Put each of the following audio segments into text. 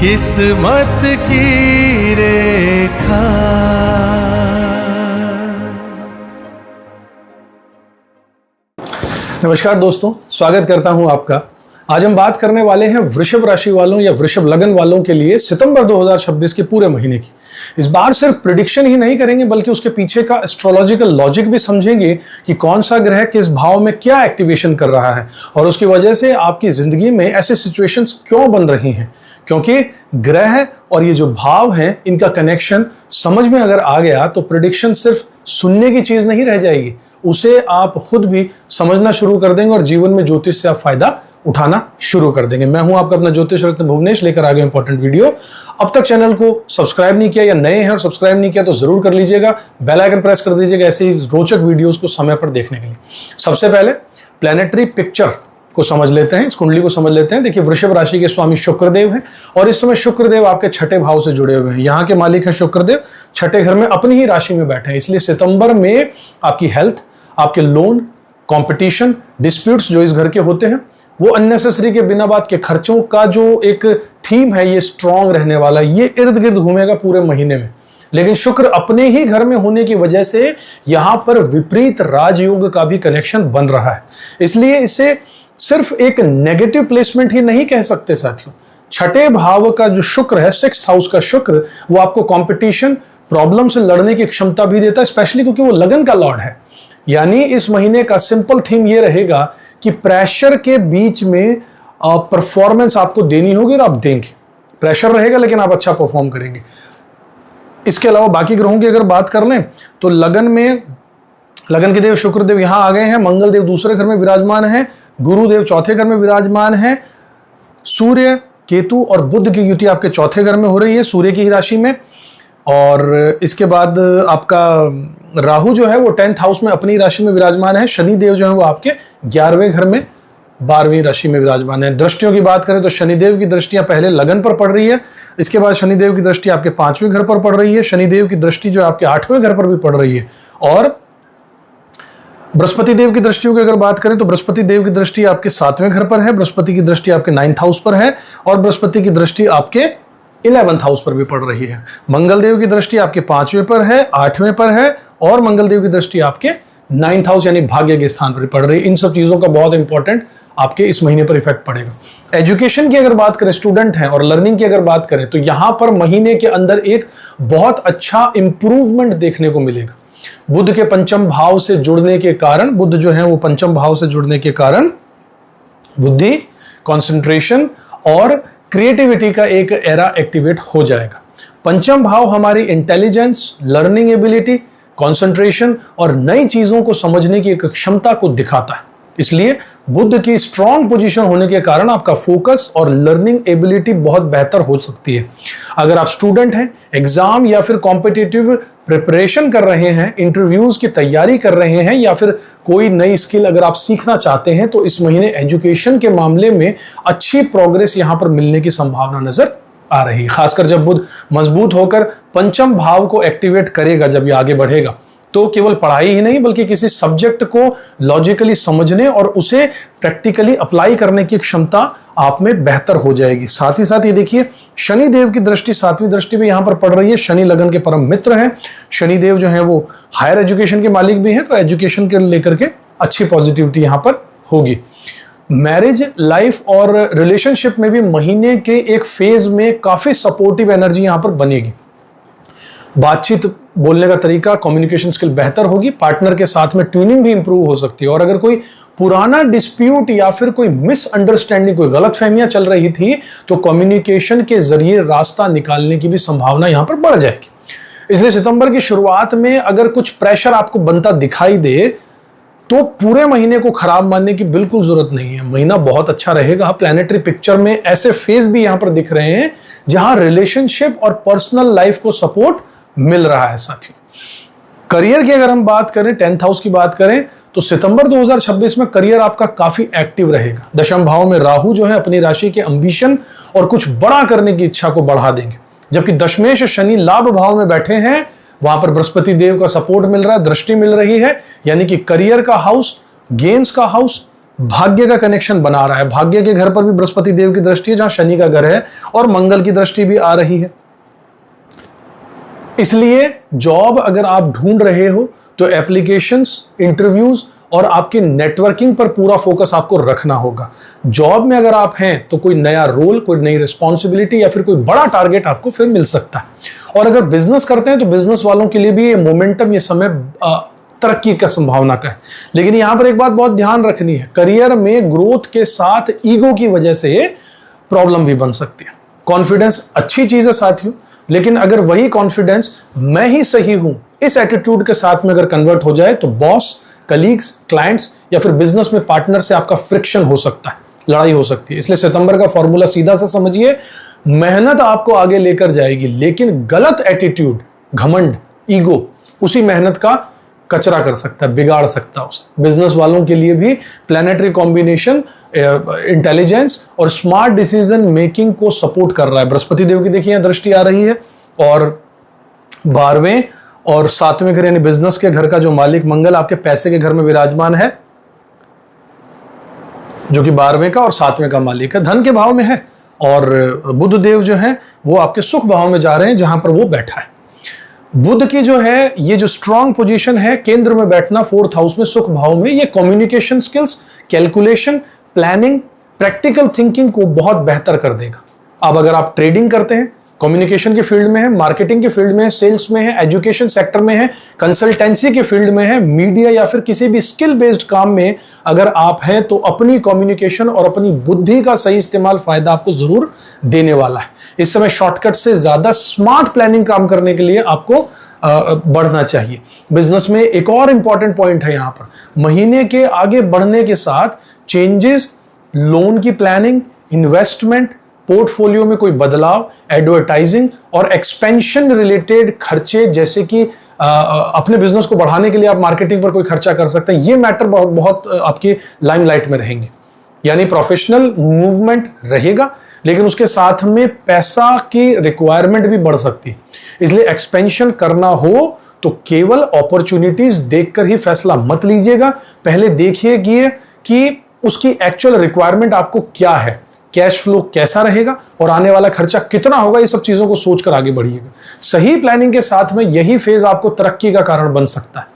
किस्मत की रेखा। नमस्कार दोस्तों, स्वागत करता हूं आपका। आज हम बात करने वाले हैं वृषभ राशि वालों या वृषभ लगन वालों के लिए सितंबर 2026 के पूरे महीने की। इस बार सिर्फ प्रिडिक्शन ही नहीं करेंगे बल्कि उसके पीछे का एस्ट्रोलॉजिकल लॉजिक भी समझेंगे कि कौन सा ग्रह किस भाव में क्या एक्टिवेशन कर रहा है और उसकी वजह से आपकी जिंदगी में ऐसे सिचुएशंस क्यों बन रही हैं। क्योंकि ग्रह और ये जो भाव हैं, इनका कनेक्शन समझ में अगर आ गया तो प्रिडिक्शन सिर्फ सुनने की चीज नहीं रह जाएगी, उसे आप खुद भी समझना शुरू कर देंगे और जीवन में ज्योतिष से आप फायदा उठाना शुरू कर देंगे। मैं हूं आपका अपना ज्योतिष रत्न भुवनेश, लेकर आ गया इंपॉर्टेंट वीडियो। अब तक चैनल को सब्सक्राइब नहीं किया या नए हैं और सब्सक्राइब नहीं किया तो जरूर कर लीजिएगा, बेल आइकन प्रेस कर दीजिएगा ऐसे ही रोचक वीडियोस को समय पर देखने के लिए। सबसे पहले प्लैनेटरी पिक्चर को समझ लेते हैं, इस कुंडली को समझ लेते हैं। देखिए, वृषभ राशि के स्वामी शुक्रदेव हैं और इस समय शुक्रदेव आपके छठे भाव से जुड़े हुए हैं। यहाँ के मालिक हैं शुक्रदेव, छठे घर में अपनी ही राशि में बैठे हैं। इसलिए सितंबर में आपकी हेल्थ, आपके लोन, कंपटीशन, डिस्प्यूट्स जो इस घर के होते हैं, वो अननेसेसरी के बिना बात के खर्चों का जो एक थीम है, ये स्ट्रांग रहने वाला, ये इर्द गिर्द घूमेगा पूरे महीने में। लेकिन शुक्र अपने ही घर में होने की वजह से यहां पर विपरीत राजयोग का भी कनेक्शन बन रहा है। इसलिए इसे सिर्फ एक नेगेटिव प्लेसमेंट ही नहीं कह सकते साथियों। छठे भाव का जो शुक्र है, 6th हाउस का शुक्र, वो आपको कंपटीशन, प्रॉब्लम से लड़ने की क्षमता भी देता है, स्पेशली क्योंकि वो लगन का लॉर्ड है। यानी इस महीने का सिंपल थीम ये रहेगा कि प्रेशर के बीच में परफॉर्मेंस आपको देनी होगी और आप देंगे। प्रेशर रहेगा लेकिन आप अच्छा परफॉर्म करेंगे। इसके अलावा बाकी ग्रहों की अगर बात कर लें तो लगन के देव शुक्रदेव यहां आ गए हैं, मंगल देव दूसरे घर में विराजमान है, गुरुदेव चौथे घर में विराजमान है, सूर्य, केतु और बुध की युति आपके चौथे घर में हो रही है, सूर्य की ही राशि में। और इसके बाद आपका राहु जो है वो 10th हाउस में अपनी राशि में विराजमान है, शनि देव जो है वो आपके 11वें घर में 12वीं राशि में विराजमान है। दृष्टियों की बात करें तो शनिदेव की दृष्टियां पहले लगन पर पड़ रही है, इसके बाद शनिदेव की दृष्टि आपके 5वें घर पर पड़ रही है, शनिदेव की दृष्टि जो आपके 8वें घर पर भी पड़ रही है। और बृहस्पति देव की दृष्टियों की अगर बात करें तो बृहस्पति देव की दृष्टि आपके 7वें घर पर है, बृहस्पति की दृष्टि आपके 9th हाउस पर है और बृहस्पति की दृष्टि आपके 11th हाउस पर भी पड़ रही है। मंगल देव की दृष्टि आपके 5वें पर है, 8वें पर है और मंगल देव की दृष्टि आपके 9th हाउस यानी भाग्य के स्थान पर पड़ रही है। इन सब चीजों का बहुत इंपॉर्टेंट आपके इस महीने पर इफेक्ट पड़ेगा। एजुकेशन की अगर बात करें, स्टूडेंट हैं और लर्निंग की अगर बात करें तो यहां पर महीने के अंदर एक बहुत अच्छा इंप्रूवमेंट देखने को मिलेगा। बुध के पंचम भाव से जुड़ने के कारण, बुध जो है वो पंचम भाव से जुड़ने के कारण बुद्धि, कंसंट्रेशन और क्रिएटिविटी का एक एरा एक्टिवेट हो जाएगा। पंचम भाव हमारी इंटेलिजेंस, लर्निंग एबिलिटी, कंसंट्रेशन और नई चीजों को समझने की एक क्षमता को दिखाता है। इसलिए बुध की स्ट्रांग पोजीशन होने के कारण आपका फोकस और लर्निंग एबिलिटी बहुत बेहतर हो सकती है। अगर आप स्टूडेंट हैं, एग्जाम या फिर कॉम्पिटिटिव प्रिपरेशन कर रहे हैं, इंटरव्यूज की तैयारी कर रहे हैं या फिर कोई नई स्किल अगर आप सीखना चाहते हैं तो इस महीने एजुकेशन के मामले में अच्छी प्रोग्रेस यहां पर मिलने की संभावना नजर आ रही है। खासकर जब बुध मजबूत होकर पंचम भाव को एक्टिवेट करेगा, जब ये आगे बढ़ेगा तो केवल पढ़ाई ही नहीं बल्कि किसी सब्जेक्ट को लॉजिकली समझने और उसे प्रैक्टिकली अप्लाई करने की क्षमता आप में बेहतर हो जाएगी। साथ ही साथ ये देखिए, शनि देव की दृष्टि 7वीं दृष्टि भी यहां पर पड़ रही है। शनि लगन के परम मित्र हैं। शनि देव जो है वो हायर एजुकेशन के मालिक भी हैं, तो एजुकेशन के लेकर के अच्छी पॉजिटिविटी यहां पर होगी। मैरिज लाइफ और रिलेशनशिप में भी महीने के एक फेज में काफी सपोर्टिव एनर्जी यहां पर बनेगी। बातचीत, बोलने का तरीका, कम्युनिकेशन स्किल बेहतर होगी। पार्टनर के साथ में ट्यूनिंग भी इंप्रूव हो सकती है। और अगर कोई पुराना डिस्प्यूट या फिर कोई मिसअंडरस्टैंडिंग, कोई गलतफहमियां चल रही थी तो कम्युनिकेशन के जरिए रास्ता निकालने की भी संभावना यहां पर बढ़ जाएगी। इसलिए सितंबर की शुरुआत में अगर कुछ प्रेशर आपको बनता दिखाई दे तो पूरे महीने को खराब मानने की बिल्कुल जरूरत नहीं है। महीना बहुत अच्छा रहेगा। प्लैनेटरी पिक्चर में ऐसे फेज भी यहां पर दिख रहे हैं जहां रिलेशनशिप और पर्सनल लाइफ को सपोर्ट मिल रहा है। साथियों, करियर की अगर हम बात करें, 10th हाउस की बात करें तो सितंबर 2026 में करियर आपका काफी एक्टिव रहेगा। दशम भाव में राहु जो है अपनी राशि के एंबिशन और कुछ बड़ा करने की इच्छा को बढ़ा देंगे, जबकि दशमेश शनि लाभ भाव में बैठे हैं। वहां पर बृहस्पति देव का सपोर्ट मिल रहा है, दृष्टि मिल रही है, यानी कि करियर का हाउस, गेन्स का हाउस, भाग्य का कनेक्शन बना रहा है। भाग्य के घर पर भी बृहस्पति देव की दृष्टि है, जहां शनि का घर है, और मंगल की दृष्टि भी आ रही है। इसलिए जॉब अगर आप ढूंढ रहे हो तो एप्लीकेशंस, इंटरव्यूज और आपकी नेटवर्किंग पर पूरा फोकस आपको रखना होगा। जॉब में अगर आप हैं तो कोई नया रोल, कोई नई रिस्पॉन्सिबिलिटी या फिर कोई बड़ा टारगेट आपको फिर मिल सकता है। और अगर बिजनेस करते हैं तो बिजनेस वालों के लिए भी ये मोमेंटम, ये समय तरक्की का संभावना का है। लेकिन यहां पर एक बात बहुत ध्यान रखनी है, करियर में ग्रोथ के साथ ईगो की वजह से प्रॉब्लम भी बन सकती है। कॉन्फिडेंस अच्छी चीज है साथियों, लेकिन अगर वही कॉन्फिडेंस मैं ही सही हूं इस एटीट्यूड के साथ में अगर कन्वर्ट हो जाए तो बॉस, कलीग्स, क्लाइंट्स या फिर बिजनेस में पार्टनर से आपका फ्रिक्शन हो सकता है, लड़ाई हो सकती है। इसलिए सितंबर का फॉर्मूला सीधा सा समझिए, मेहनत आपको आगे लेकर जाएगी, लेकिन गलत एटीट्यूड, घमंड, ईगो उसी मेहनत का कचरा कर सकता है, बिगाड़ सकता है उसे। बिजनेस वालों के लिए भी प्लैनेटरी कॉम्बिनेशन इंटेलिजेंस और स्मार्ट डिसीजन मेकिंग को सपोर्ट कर रहा है। बृहस्पति देव की देखिए दृष्टि आ रही है, और 12वें और 7वें घर यानी बिजनेस के घर का जो मालिक मंगल आपके पैसे के घर में विराजमान है, जो कि 12वें का और 7वें का मालिक है, धन के भाव में है। और बुध देव जो है वो आपके सुख भाव में जा रहे हैं, जहां पर वो बैठा है। बुध की जो है ये जो स्ट्रांग पोजीशन है, केंद्र में बैठना 4th हाउस में सुख भाव में, ये communication skills, calculation, planning, practical thinking को बहुत बेहतर कर देगा। अब अगर आप ट्रेडिंग करते हैं, कम्युनिकेशन के फील्ड में है, मार्केटिंग के फील्ड में है, सेल्स में है, एजुकेशन सेक्टर में है, कंसल्टेंसी के फील्ड में है, मीडिया या फिर किसी भी स्किल बेस्ड काम में अगर आप हैं, तो अपनी कम्युनिकेशन और अपनी बुद्धि का सही इस्तेमाल फायदा आपको जरूर देने वाला है। इस समय शॉर्टकट से ज्यादा स्मार्ट प्लानिंग काम करने के लिए आपको बढ़ना चाहिए। बिजनेस में एक और इंपॉर्टेंट पॉइंट है यहां पर, महीने के आगे बढ़ने के साथ चेंजेस, लोन की प्लानिंग, इन्वेस्टमेंट, पोर्टफोलियो में कोई बदलाव, एडवर्टाइजिंग और एक्सपेंशन रिलेटेड खर्चे, जैसे कि अपने बिजनेस को बढ़ाने के लिए आप मार्केटिंग पर कोई खर्चा कर सकते हैं, ये मैटर बहुत बहुत आपकी लाइमलाइट में रहेंगे। यानी प्रोफेशनल मूवमेंट रहेगा, लेकिन उसके साथ में पैसा की रिक्वायरमेंट भी बढ़ सकती है। इसलिए एक्सपेंशन करना हो तो केवल अपॉर्चुनिटीज देखकर ही फैसला मत लीजिएगा, पहले देखिए कि उसकी एक्चुअल रिक्वायरमेंट आपको क्या है, कैश फ्लो कैसा रहेगा और आने वाला खर्चा कितना होगा, ये सब चीजों को सोचकर आगे बढ़िएगा। सही प्लानिंग के साथ में यही फेज आपको तरक्की का कारण बन सकता है।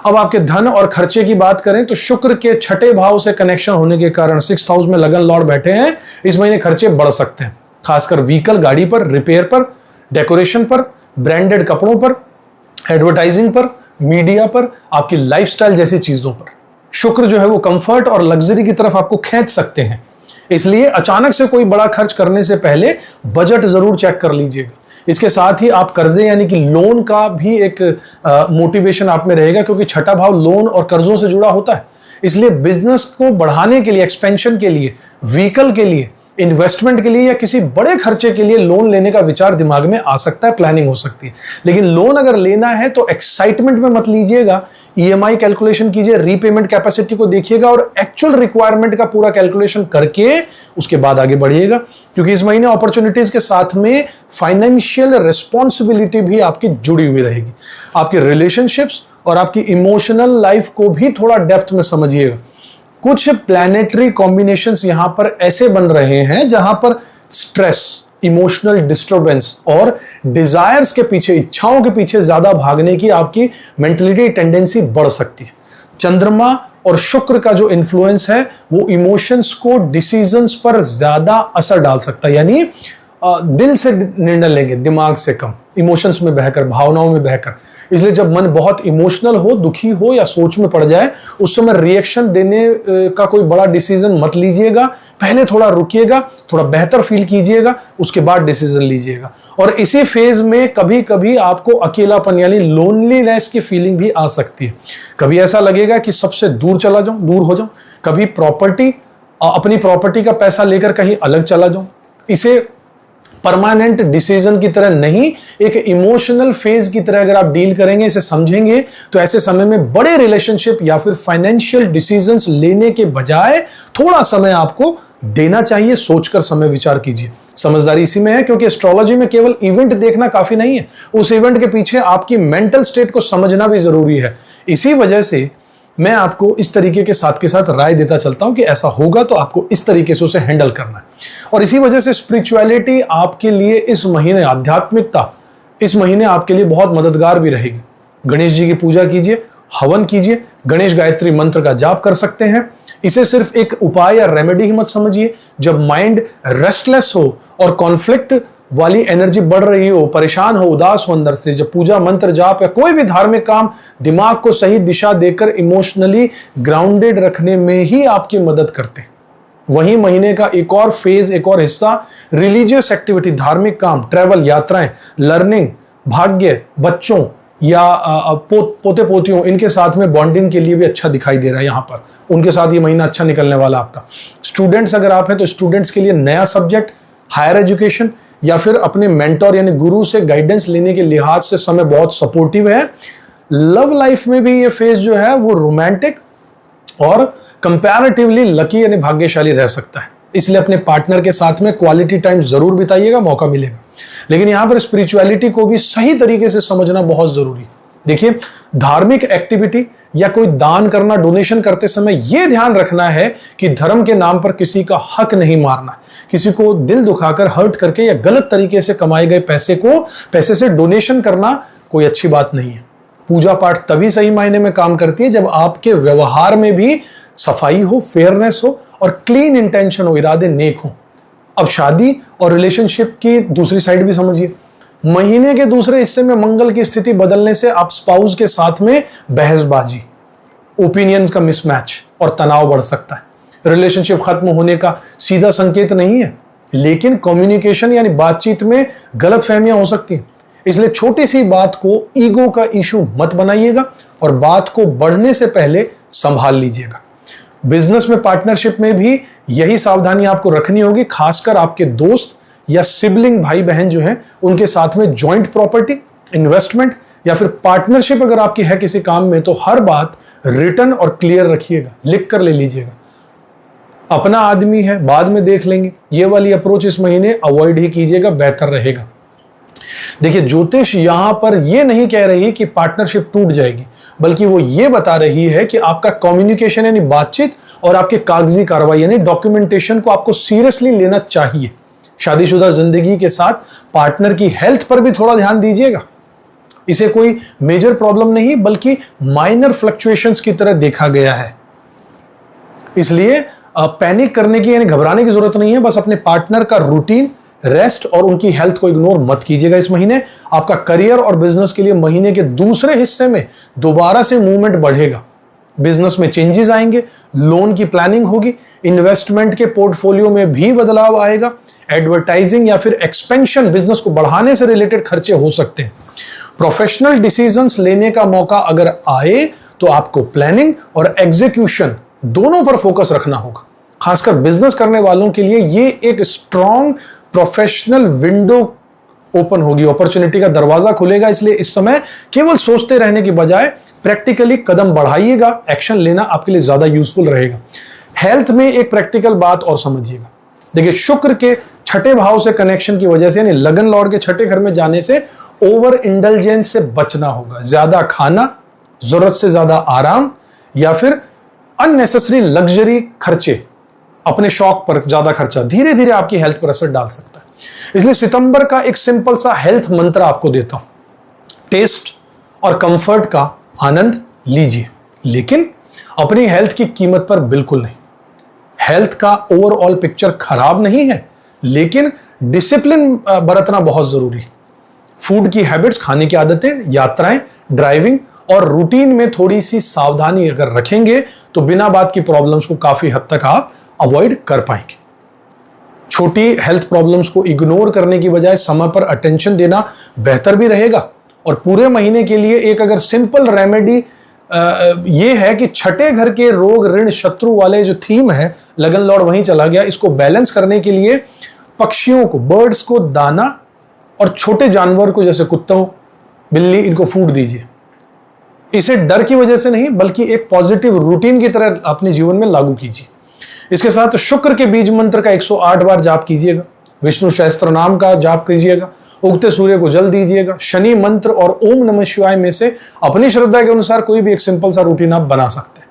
अब आपके धन और खर्चे की बात करें तो शुक्र के 6ठे भाव से कनेक्शन होने के कारण 6th हाउस में लगन लॉर्ड बैठे हैं, इस महीने खर्चे बढ़ सकते हैं, खासकर व्हीकल, गाड़ी पर, रिपेयर पर, डेकोरेशन पर, ब्रांडेड कपड़ों पर, एडवर्टाइजिंग पर, मीडिया पर, आपकी लाइफस्टाइल जैसी चीजों पर। शुक्र जो है वो कंफर्ट और लग्जरी की तरफ आपको खींच सकते हैं, इसलिए अचानक से कोई बड़ा खर्च करने से पहले बजट जरूर चेक कर लीजिएगा। इसके साथ ही आप कर्जे यानी कि लोन का भी एक मोटिवेशन आप में रहेगा, क्योंकि 6ठा भाव लोन और कर्जों से जुड़ा होता है। इसलिए बिजनेस को बढ़ाने के लिए, एक्सपेंशन के लिए, व्हीकल के लिए, इन्वेस्टमेंट के लिए या किसी बड़े खर्चे के लिए लोन लेने का विचार दिमाग में आ सकता है, प्लानिंग हो सकती है। लेकिन लोन अगर लेना है तो एक्साइटमेंट में मत लीजिएगा, ईएमआई कैलकुलेशन कीजिए, रीपेमेंट कैपेसिटी को देखिएगा और एक्चुअल रिक्वायरमेंट का पूरा कैलकुलेशन करके उसके बाद आगे बढ़िएगा, क्योंकि इस महीने अपॉर्चुनिटीज के साथ में फाइनेंशियल रिस्पॉन्सिबिलिटी भी आपकी जुड़ी हुई रहेगी। आपके रिलेशनशिप्स और आपकी इमोशनल लाइफ को भी थोड़ा डेप्थ में समझिएगा। कुछ प्लैनेटरी कॉम्बिनेशंस यहां पर ऐसे बन रहे हैं जहां पर स्ट्रेस, इमोशनल डिस्टर्बेंस और डिजायर्स के पीछे, इच्छाओं के पीछे ज्यादा भागने की आपकी मेंटलिटी टेंडेंसी बढ़ सकती है। चंद्रमा और शुक्र का जो इन्फ्लुएंस है वो इमोशंस को डिसीजंस पर ज्यादा असर डाल सकता है, यानी दिल से निर्णय लेंगे, दिमाग से कम, इमोशंस में बहकर, भावनाओं में बहकर। इसलिए जब मन बहुत इमोशनल हो, दुखी हो या सोच में पड़ जाए, उस समय रिएक्शन देने का कोई बड़ा डिसीजन मत लीजिएगा, पहले थोड़ा रुकिएगा, थोड़ा बेहतर फील कीजिएगा, उसके बाद डिसीजन लीजिएगा। और इसी फेज में कभी कभी आपको अकेलापन यानी लोनलीनेस की फीलिंग भी आ सकती है। कभी ऐसा लगेगा कि सबसे दूर चला जाऊं, दूर हो जाऊं, कभी अपनी प्रॉपर्टी का पैसा लेकर कहीं अलग चला जाऊं। इसे परमानेंट डिसीजन की तरह नहीं, एक इमोशनल फेज की तरह अगर आप डील करेंगे, इसे समझेंगे, तो ऐसे समय में बड़े रिलेशनशिप या फिर फाइनेंशियल डिसीजंस लेने के बजाय थोड़ा समय आपको देना चाहिए। सोचकर समय विचार कीजिए। समझदारी इसी में है, क्योंकि एस्ट्रोलॉजी में केवल इवेंट देखना काफी नहीं है, उस इवेंट के पीछे आपकी मेंटल स्टेट को समझना भी जरूरी है। इसी वजह से मैं आपको इस तरीके के साथ राय देता चलता हूं कि ऐसा होगा तो आपको इस तरीके से उसे हैंडल करना है। और इसी वजह से स्पिरिचुअलिटी आपके लिए इस महीने, आध्यात्मिकता इस महीने आपके लिए बहुत मददगार भी रहेगी। गणेश जी की पूजा कीजिए, हवन कीजिए, गणेश गायत्री मंत्र का जाप कर सकते हैं। इसे सिर्फ एक उपाय या रेमेडी ही मत समझिए। जब माइंड रेस्टलेस हो और कॉन्फ्लिक्ट वाली एनर्जी बढ़ रही हो, परेशान हो, उदास हो अंदर से, जब पूजा मंत्र जाप या कोई भी धार्मिक काम दिमाग को सही दिशा देकर इमोशनली ग्राउंडेड रखने में ही आपकी मदद करते हैं। वहीं महीने का एक और फेज, एक और हिस्सा रिलीजियस एक्टिविटी, धार्मिक काम, ट्रैवल, यात्राएं, लर्निंग, भाग्य, बच्चों या पोते पोतियों, इनके साथ में बॉन्डिंग के लिए भी अच्छा दिखाई दे रहा है। यहां पर उनके साथ ये महीना अच्छा निकलने वाला आपका। स्टूडेंट्स अगर आप हैं तो स्टूडेंट्स के लिए नया सब्जेक्ट, हायर एजुकेशन या फिर अपने मेंटोर यानी गुरु से गाइडेंस लेने के लिहाज से समय बहुत सपोर्टिव है। लव लाइफ में भी ये फेज जो है वो रोमांटिक और कंपैरेटिवली लकी यानी भाग्यशाली रह सकता है। इसलिए अपने पार्टनर के साथ में क्वालिटी टाइम जरूर बिताइएगा, मौका मिलेगा। लेकिन यहां पर स्पिरिचुअलिटी को भी सही तरीके से समझना बहुत जरूरी है। देखिए, धार्मिक एक्टिविटी या कोई दान करना, डोनेशन करते समय यह ध्यान रखना है कि धर्म के नाम पर किसी का हक नहीं मारना, किसी को दिल दुखाकर, हर्ट करके या गलत तरीके से कमाए गए पैसे से डोनेशन करना कोई अच्छी बात नहीं है। पूजा पाठ तभी सही मायने में काम करती है जब आपके व्यवहार में भी सफाई हो, फेयरनेस हो और क्लीन इंटेंशन हो, इरादे नेक हो। अब शादी और रिलेशनशिप की दूसरी साइड भी समझिए। महीने के दूसरे हिस्से में मंगल की स्थिति बदलने से आप स्पाउस के साथ में बहसबाजी, ओपिनियंस का मिसमैच और तनाव बढ़ सकता है। रिलेशनशिप खत्म होने का सीधा संकेत नहीं है, लेकिन कम्युनिकेशन यानी बातचीत में गलतफहमियां हो सकती हैं। इसलिए छोटी सी बात को ईगो का इशू मत बनाइएगा और बात को बढ़ने से पहले संभाल लीजिएगा। बिजनेस में, पार्टनरशिप में भी यही सावधानी आपको रखनी होगी, खासकर आपके दोस्त या सिबलिंग भाई बहन जो हैं उनके साथ में जॉइंट प्रॉपर्टी, इन्वेस्टमेंट या फिर पार्टनरशिप अगर आपकी है किसी काम में, तो हर बात रिटन और क्लियर रखिएगा, लिख कर ले लीजिएगा। अपना आदमी है, बाद में देख लेंगे, ये वाली अप्रोच इस महीने अवॉइड ही कीजिएगा, बेहतर रहेगा। देखिए, ज्योतिष यहां पर यह नहीं कह रही कि पार्टनरशिप टूट जाएगी, बल्कि वो ये बता रही है कि आपका कम्युनिकेशन यानी बातचीत और आपके कागजी कार्रवाई यानी डॉक्यूमेंटेशन को आपको सीरियसली लेना चाहिए। शादीशुदा जिंदगी के साथ पार्टनर की हेल्थ पर भी थोड़ा ध्यान दीजिएगा। इसे कोई मेजर प्रॉब्लम नहीं बल्कि माइनर फ्लक्चुएशंस की तरह देखा गया है। इसलिए पैनिक करने की यानी घबराने की जरूरत नहीं है। बस अपने पार्टनर का रूटीन, रेस्ट और उनकी हेल्थ को इग्नोर मत कीजिएगा इस महीने। आपका करियर और बिजनेस के लिए महीने के दूसरे हिस्से में दोबारा से मूवमेंट बढ़ेगा। बिजनेस में चेंजेस आएंगे, लोन की प्लानिंग होगी, इन्वेस्टमेंट के पोर्टफोलियो में भी बदलाव आएगा, एडवर्टाइजिंग या फिर एक्सपेंशन, बिजनेस को बढ़ाने से रिलेटेड खर्चे हो सकते हैं। प्रोफेशनल डिसीजंस लेने का मौका अगर आए तो आपको प्लानिंग और एग्जीक्यूशन दोनों पर फोकस रखना होगा। खासकर बिजनेस करने वालों के लिए ये एक स्ट्रॉन्ग प्रोफेशनल विंडो ओपन होगी, अपॉर्चुनिटी का दरवाजा खुलेगा। इसलिए इस समय केवल सोचते रहने की बजाय प्रैक्टिकली कदम बढ़ाइएगा, एक्शन लेना आपके लिए ज्यादा यूजफुल रहेगा। हेल्थ में एक प्रैक्टिकल बात और समझिएगा। देखिए, शुक्र के छठे भाव से कनेक्शन की वजह से यानी लगन लॉर्ड के छठे घर में जाने से ओवर इंडल्जेंस से बचना होगा। ज्यादा खाना, जरूरत से ज्यादा आराम या फिर अननेसेसरी लग्जरी खर्चे, अपने शौक पर ज्यादा खर्चा धीरे धीरे आपकी हेल्थ पर असर डाल सकता है। इसलिए सितंबर का एक सिंपल सा हेल्थ मंत्र आपको देता हूं। टेस्ट और कंफर्ट का आनंद लीजिए, लेकिन अपनी हेल्थ की कीमत पर बिल्कुल नहीं। हेल्थ का ओवरऑल पिक्चर खराब नहीं है, लेकिन डिसिप्लिन बरतना बहुत जरूरी है। फूड की हैबिट्स, खाने की आदतें, यात्राएं, ड्राइविंग और रूटीन में थोड़ी सी सावधानी अगर रखेंगे तो बिना बात की प्रॉब्लम्स को काफी हद तक आप अवॉइड कर पाएंगे। छोटी हेल्थ प्रॉब्लम्स को इग्नोर करने की बजाय समय पर अटेंशन देना बेहतर भी रहेगा। और पूरे महीने के लिए एक अगर सिंपल रेमेडी ये है कि छठे घर के रोग, ऋण, शत्रु वाले जो थीम है, लगन लॉर्ड वहीं चला गया। इसको बैलेंस करने के लिए पक्षियों को, बर्ड्स को दाना और छोटे जानवर को जैसे कुत्तों, बिल्ली, इनको फूड दीजिए। इसे डर की वजह से नहीं बल्कि एक पॉजिटिव रूटीन की तरह अपने जीवन में लागू कीजिए। इसके साथ शुक्र के बीज मंत्र का 108 बार जाप कीजिएगा, विष्णु सहस्त्र नाम का जाप कीजिएगा, उगते सूर्य को जल दीजिएगा। शनि मंत्र और ओम नमः शिवाय में से अपनी श्रद्धा के अनुसार कोई भी एक सिंपल सा रूटीन आप बना सकते हैं।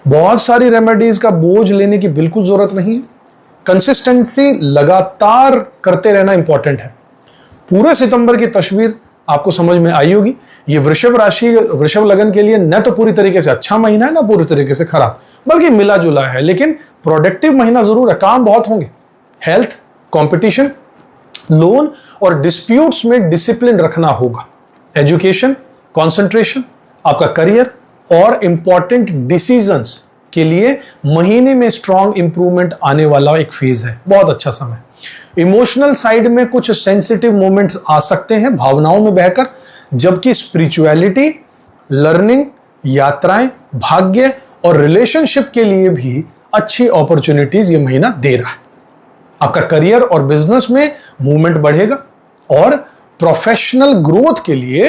बहुत सारी रेमेडीज का बोझ लेने की बिल्कुल जरूरत नहीं है। कंसिस्टेंसी लगातार करते रहना इंपॉर्टेंट है। पूरे सितंबर की तस्वीर आपको समझ में आई होगी। ये वृषभ राशि, वृषभ लगन के लिए न तो पूरी तरीके से अच्छा महीना है, ना पूरी तरीके से खराब, बल्कि मिला जुला है, लेकिन प्रोडक्टिव महीना जरूर है। काम बहुत होंगे। हेल्थ, कंपटीशन, लोन और डिस्प्यूट्स में डिसिप्लिन रखना होगा। एजुकेशन, कंसंट्रेशन, आपका करियर और इंपॉर्टेंट डिसीजंस के लिए महीने में स्ट्रॉन्ग इंप्रूवमेंट आने वाला एक फेज है। बहुत अच्छा समय। इमोशनल साइड में कुछ सेंसिटिव मोमेंट्स आ सकते हैं, भावनाओं में बहकर, जबकि स्पिरिचुअलिटी, लर्निंग, यात्राएं, भाग्य और रिलेशनशिप के लिए भी अच्छी अपॉर्चुनिटीज ये महीना दे रहा है। आपका करियर और बिजनेस में मूवमेंट बढ़ेगा और प्रोफेशनल ग्रोथ के लिए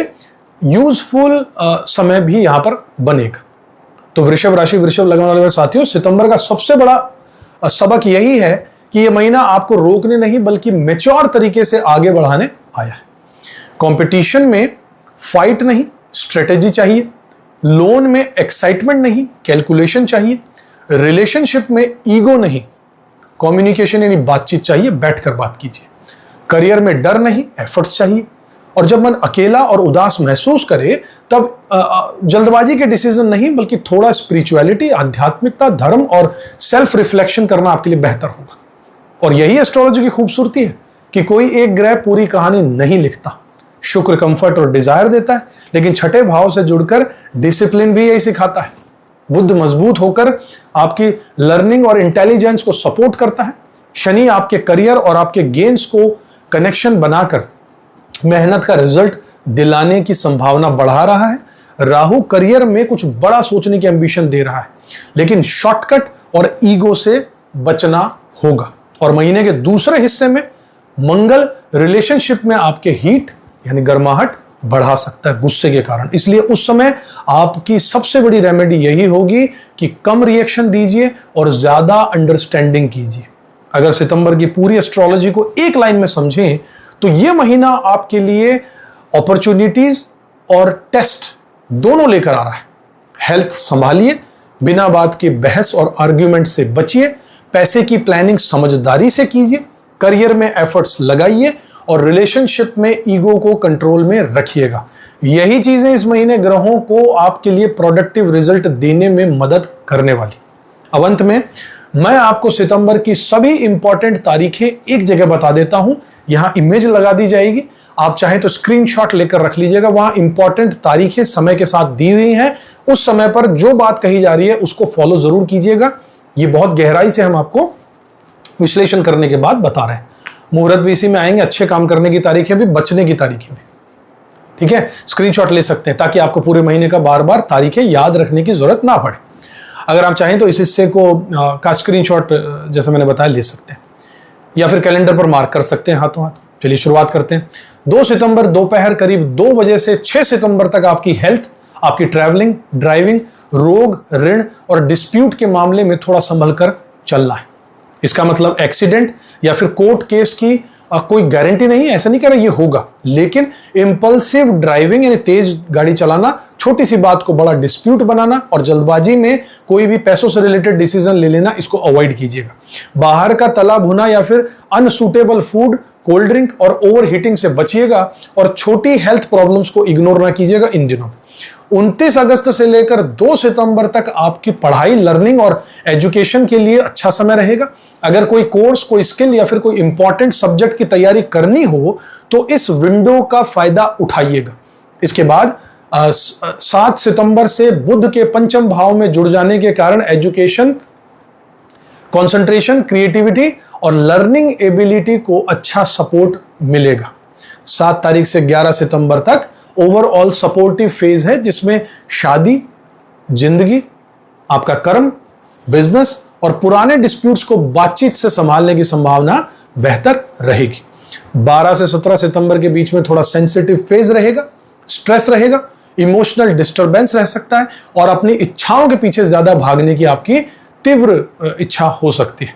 यूजफुल समय भी यहां पर बनेगा। तो वृषभ राशि, वृषभ लगन वाले साथियों, सितंबर का सबसे बड़ा सबक यही है कि यह महीना आपको रोकने नहीं बल्कि मैच्योर तरीके से आगे बढ़ाने आया है। कंपटीशन में फाइट नहीं, स्ट्रेटेजी चाहिए। लोन में एक्साइटमेंट नहीं, कैलकुलेशन चाहिए। रिलेशनशिप में ईगो नहीं, कम्युनिकेशन यानी बातचीत चाहिए, बैठकर बात कीजिए। करियर में डर नहीं, एफर्ट्स चाहिए। और जब मन अकेला और उदास महसूस करे तब जल्दबाजी के डिसीजन नहीं बल्कि थोड़ा स्पिरिचुअलिटी, आध्यात्मिकता, धर्म और सेल्फ रिफ्लेक्शन करना आपके लिए बेहतर होगा। और यही एस्ट्रोलॉजी की खूबसूरती है कि कोई एक ग्रह पूरी कहानी नहीं लिखता। शुक्र कंफर्ट और डिजायर देता है, लेकिन छठे भाव से जुड़कर डिसिप्लिन भी यही सिखाता है। बुध मजबूत होकर आपकी लर्निंग और इंटेलिजेंस को सपोर्ट करता है। शनि आपके करियर और आपके गेन्स को कनेक्शन बनाकर मेहनत का रिजल्ट दिलाने की संभावना बढ़ा रहा है। राहु करियर में कुछ बड़ा सोचने की एम्बिशन दे रहा है, लेकिन शॉर्टकट और ईगो से बचना होगा। और महीने के दूसरे हिस्से में मंगल रिलेशनशिप में आपके हीट यानी गर्माहट बढ़ा सकता है गुस्से के कारण। इसलिए उस समय आपकी सबसे बड़ी रेमेडी यही होगी कि कम रिएक्शन दीजिए और ज्यादा अंडरस्टैंडिंग कीजिए। अगर सितंबर की पूरी एस्ट्रोलॉजी को एक लाइन में समझें तो यह महीना आपके लिए अपॉर्चुनिटीज और टेस्ट दोनों लेकर आ रहा है। हेल्थ संभालिए, बिना बात के बहस और आर्ग्यूमेंट से बचिए। पैसे की प्लानिंग समझदारी से कीजिए। करियर में एफर्ट्स लगाइए और रिलेशनशिप में ईगो को कंट्रोल में रखिएगा। यही चीजें इस महीने ग्रहों को आपके लिए प्रोडक्टिव रिजल्ट देने में मदद करने वाली। अब अंत में मैं आपको सितंबर की सभी इंपॉर्टेंट तारीखें एक जगह बता देता हूं। यहां इमेज लगा दी जाएगी, आप चाहें तो स्क्रीनशॉट लेकर रख लीजिएगा। वहां इंपॉर्टेंट तारीखें समय के साथ दी हुई हैं। उस समय पर जो बात कही जा रही है उसको फॉलो जरूर कीजिएगा। ये बहुत गहराई से हम आपको विश्लेषण करने के बाद बता रहे हैं। मुहूर्त भी इसी में आएंगे, अच्छे काम करने की तारीखें भी, बचने की तारीखें भी। ठीक है, स्क्रीनशॉट ले सकते हैं ताकि आपको पूरे महीने का बार बार तारीखें याद रखने की जरूरत ना पड़े। अगर आप चाहें तो इस हिस्से को का स्क्रीनशॉट जैसे मैंने बताया ले सकते हैं, या फिर कैलेंडर पर मार्क कर सकते हैं हाथों हाथ। चलिए शुरुआत करते हैं। 2 सितंबर दोपहर करीब 2 बजे से 6 सितंबर तक आपकी हेल्थ, आपकी ट्रैवलिंग, ड्राइविंग, रोग, ऋण और डिस्प्यूट के मामले में थोड़ा संभल कर चलना है। इसका मतलब एक्सीडेंट या फिर कोर्ट केस की कोई गारंटी नहीं है, ऐसा नहीं कह रहा ये होगा, लेकिन इंपल्सिव ड्राइविंग यानी तेज गाड़ी चलाना, छोटी सी बात को बड़ा डिस्प्यूट बनाना और जल्दबाजी में कोई भी पैसों से रिलेटेड डिसीजन ले लेना, इसको अवॉइड कीजिएगा। बाहर का तला भुना या फिर अनसूटेबल फूड, कोल्ड ड्रिंक और ओवर हीटिंग से बचिएगा और छोटी हेल्थ प्रॉब्लम्स को इग्नोर ना कीजिएगा इन दिनों। 29 अगस्त से लेकर 2 सितंबर तक आपकी पढ़ाई, लर्निंग और एजुकेशन के लिए अच्छा समय रहेगा। अगर कोई कोर्स, कोई स्किल या फिर कोई इंपॉर्टेंट सब्जेक्ट की तैयारी करनी हो तो इस विंडो का फायदा उठाइएगा। इसके बाद 7 सितंबर से बुध के पंचम भाव में जुड़ जाने के कारण एजुकेशन, कंसंट्रेशन, क्रिएटिविटी और लर्निंग एबिलिटी को अच्छा सपोर्ट मिलेगा। 7 तारीख से 11 सितंबर तक ओवरऑल सपोर्टिव फेज है, जिसमें शादी, जिंदगी, आपका कर्म, बिजनेस और पुराने डिस्प्यूट्स को बातचीत से संभालने की संभावना बेहतर रहेगी। 12 से 17 सितंबर के बीच में थोड़ा सेंसिटिव फेज रहेगा, स्ट्रेस रहेगा, इमोशनल डिस्टरबेंस रह सकता है और अपनी इच्छाओं के पीछे ज्यादा भागने की आपकी तीव्र इच्छा हो सकती है।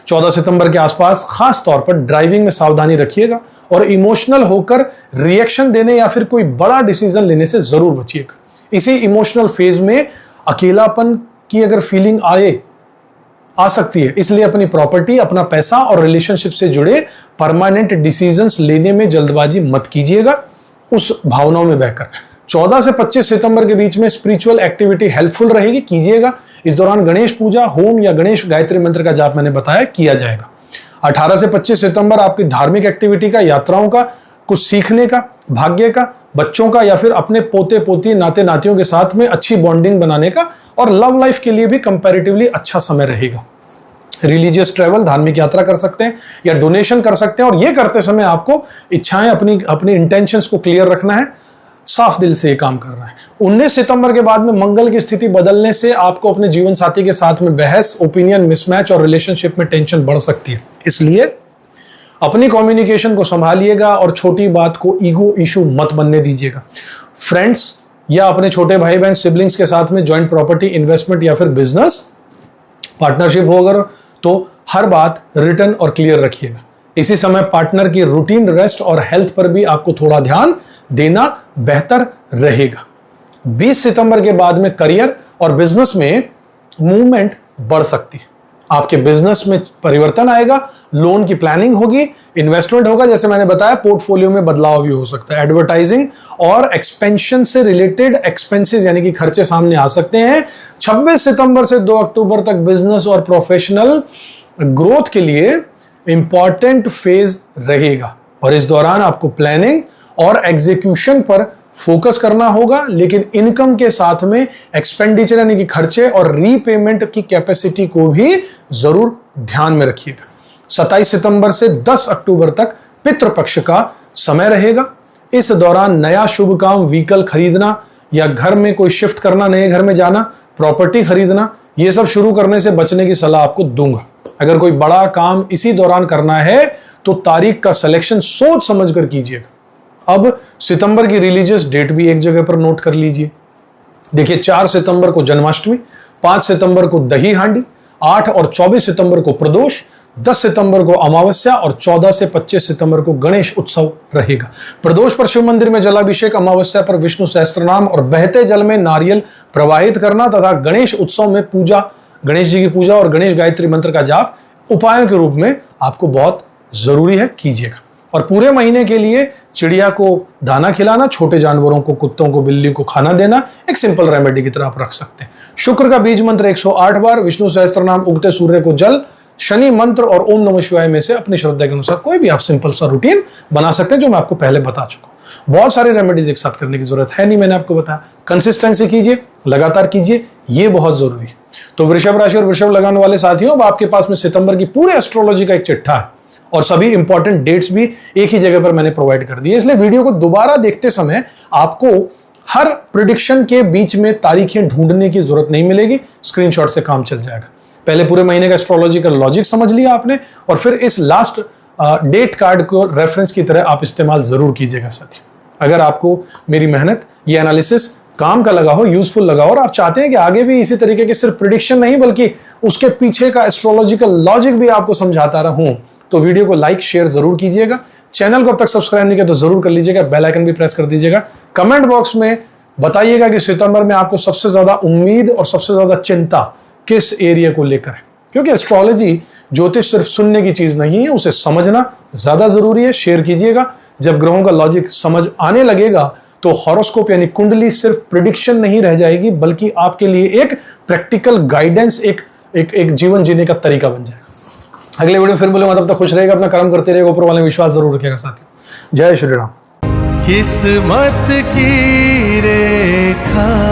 14 सितंबर के आसपास खास तौर पर ड्राइविंग में सावधानी रखिएगा और इमोशनल होकर रिएक्शन देने या फिर कोई बड़ा डिसीजन लेने से जरूर बचिएगा। इसी इमोशनल फेज में अकेलापन की अगर फीलिंग आ सकती है, इसलिए अपनी प्रॉपर्टी, अपना पैसा और रिलेशनशिप से जुड़े परमानेंट डिसीजंस लेने में जल्दबाजी मत कीजिएगा उस भावनाओं में बहकर। 14 से 25 सितंबर के बीच में स्पिरिचुअल एक्टिविटी हेल्पफुल रहेगी, कीजिएगा। इस दौरान गणेश पूजा, होम या गणेश गायत्री मंत्र का जाप मैंने बताया किया जाएगा। 18 से 25 सितंबर आपकी धार्मिक एक्टिविटी का, यात्राओं का, कुछ सीखने का, भाग्य का, बच्चों का या फिर अपने पोते पोती नाते नातियों के साथ में अच्छी बॉन्डिंग बनाने का और लव लाइफ के लिए भी कंपैरेटिवली अच्छा समय रहेगा। रिलीजियस ट्रैवल, धार्मिक यात्रा कर सकते हैं या डोनेशन कर सकते हैं, और ये करते समय आपको इच्छाएं, अपनी इंटेंशंस को क्लियर रखना है, साफ दिल से ये काम करना है। 19 सितंबर के बाद में मंगल की स्थिति बदलने से आपको अपने जीवन साथी के साथ में बहस, ओपिनियन मिसमैच और रिलेशनशिप में टेंशन बढ़ सकती है, इसलिए अपनी कम्युनिकेशन को संभालिएगा और छोटी बात को ईगो इशू मत बनने दीजिएगा। फ्रेंड्स या अपने छोटे भाई बहन सिबलिंग्स के साथ में जॉइंट प्रॉपर्टी, इन्वेस्टमेंट या फिर बिजनेस पार्टनरशिप हो अगर, तो हर बात रिटर्न और क्लियर रखिएगा। इसी समय पार्टनर की रूटीन, रेस्ट और हेल्थ पर भी आपको थोड़ा ध्यान देना बेहतर रहेगा। 20 सितंबर के बाद में करियर और बिजनेस में मूवमेंट बढ़ सकती है, आपके बिजनेस में परिवर्तन आएगा, लोन की प्लानिंग होगी, इन्वेस्टमेंट होगा, जैसे मैंने बताया पोर्टफोलियो में बदलाव भी हो सकता है, एडवर्टाइजिंग और एक्सपेंशन से रिलेटेड एक्सपेंसेस यानी कि खर्चे सामने आ सकते हैं। 26 सितंबर से 2 अक्टूबर तक बिजनेस और प्रोफेशनल ग्रोथ के लिए इंपॉर्टेंट फेज रहेगा और इस दौरान आपको प्लानिंग और एग्जीक्यूशन पर फोकस करना होगा, लेकिन इनकम के साथ में एक्सपेंडिचर यानी कि खर्चे और रीपेमेंट की कैपेसिटी को भी जरूर ध्यान में रखिएगा। 27 सितंबर से 10 अक्टूबर तक पितृपक्ष का समय रहेगा। इस दौरान नया शुभ काम, व्हीकल खरीदना या घर में कोई शिफ्ट करना, नए घर में जाना, प्रॉपर्टी खरीदना, ये सब शुरू करने से बचने की सलाह आपको दूंगा। अगर कोई बड़ा काम इसी दौरान करना है तो तारीख का सिलेक्शन सोच समझ कर कीजिएगा। अब सितंबर की रिलीजियस डेट भी एक जगह पर नोट कर लीजिए। देखिए 4 सितंबर को जन्माष्टमी, 5 सितंबर को दही हांडी, 8 और 24 सितंबर को प्रदोष, 10 सितंबर को अमावस्या और 14 से 25 सितंबर को गणेश उत्सव रहेगा। प्रदोष पर शिव मंदिर में जलाभिषेक, अमावस्या पर विष्णु सहस्त्रनाम और बहते जल में नारियल प्रवाहित करना तथा गणेश उत्सव में पूजा, गणेश जी की पूजा और गणेश गायत्री मंत्र का जाप उपायों के रूप में आपको बहुत जरूरी है, कीजिएगा। और पूरे महीने के लिए चिड़िया को दाना खिलाना, छोटे जानवरों को, कुत्तों को, बिल्ली को खाना देना एक सिंपल रेमेडी की तरह आप रख सकते हैं। शुक्र का बीज मंत्र 108 बार, विष्णु सहस्त्रनाम, उगते सूर्य को जल, शनि मंत्र और ओम नमः शिवाय में से अपनी श्रद्धा के अनुसार कोई भी आप सिंपल सा रूटीन बना सकते हैं, जो मैं आपको पहले बता चुका हूं। बहुत सारे रेमेडीज एक साथ करने की जरूरत है नहीं, मैंने आपको बताया। कंसिस्टेंसी कीजिए, लगातार कीजिए, ये बहुत जरूरी है। तो वृषभ राशि और वृषभ लगाने वाले साथियों, अब आपके पास में सितंबर की पूरे एस्ट्रोलॉजी का एक चिट्ठा है और सभी इंपॉर्टेंट डेट्स भी एक ही जगह पर मैंने प्रोवाइड कर दी है, इसलिए वीडियो को दोबारा देखते समय आपको हर प्रेडिक्शन के बीच में तारीखें ढूंढने की जरूरत नहीं मिलेगी, स्क्रीनशॉट से काम चल जाएगा। पहले पूरे महीने का एस्ट्रोलॉजी का लॉजिक समझ लिया आपने और फिर इस लास्ट डेट कार्ड को रेफरेंस की तरह आप इस्तेमाल जरूर कीजिएगा साथियों। अगर आपको मेरी मेहनत, ये एनालिसिस काम का लगा हो, यूजफुल लगा हो और आप चाहते हैं कि आगे भी इसी तरीके के सिर्फ प्रेडिक्शन नहीं बल्कि उसके पीछे का एस्ट्रोलॉजिकल लॉजिक भी आपको समझाता रहूं, तो वीडियो को लाइक शेयर जरूर कीजिएगा। चैनल को अब तक सब्सक्राइब नहीं किया तो जरूर कर लीजिएगा, बेल आइकन भी प्रेस कर दीजिएगा। कमेंट बॉक्स में बताइएगा कि सितंबर में आपको सबसे ज्यादा उम्मीद और सबसे ज्यादा चिंता किस एरिया को लेकर है, क्योंकि एस्ट्रोलॉजी, ज्योतिष सिर्फ सुनने की चीज नहीं है, उसे समझना ज्यादा जरूरी है। शेयर कीजिएगा। जब ग्रहों का लॉजिक समझ आने लगेगा तो हॉरोस्कोप यानी कुंडली सिर्फ प्रिडिक्शन नहीं रह जाएगी, बल्कि आपके लिए एक प्रैक्टिकल गाइडेंस, एक जीवन जीने का तरीका बन जाएगा। अगले वीडियो फिर बोले, तब तक खुश रहेगा, अपना कर्म करते रहेगा, ऊपर वाले में विश्वास जरूर रखेगा साथियों। जय श्री राम। किस्मत की रेखा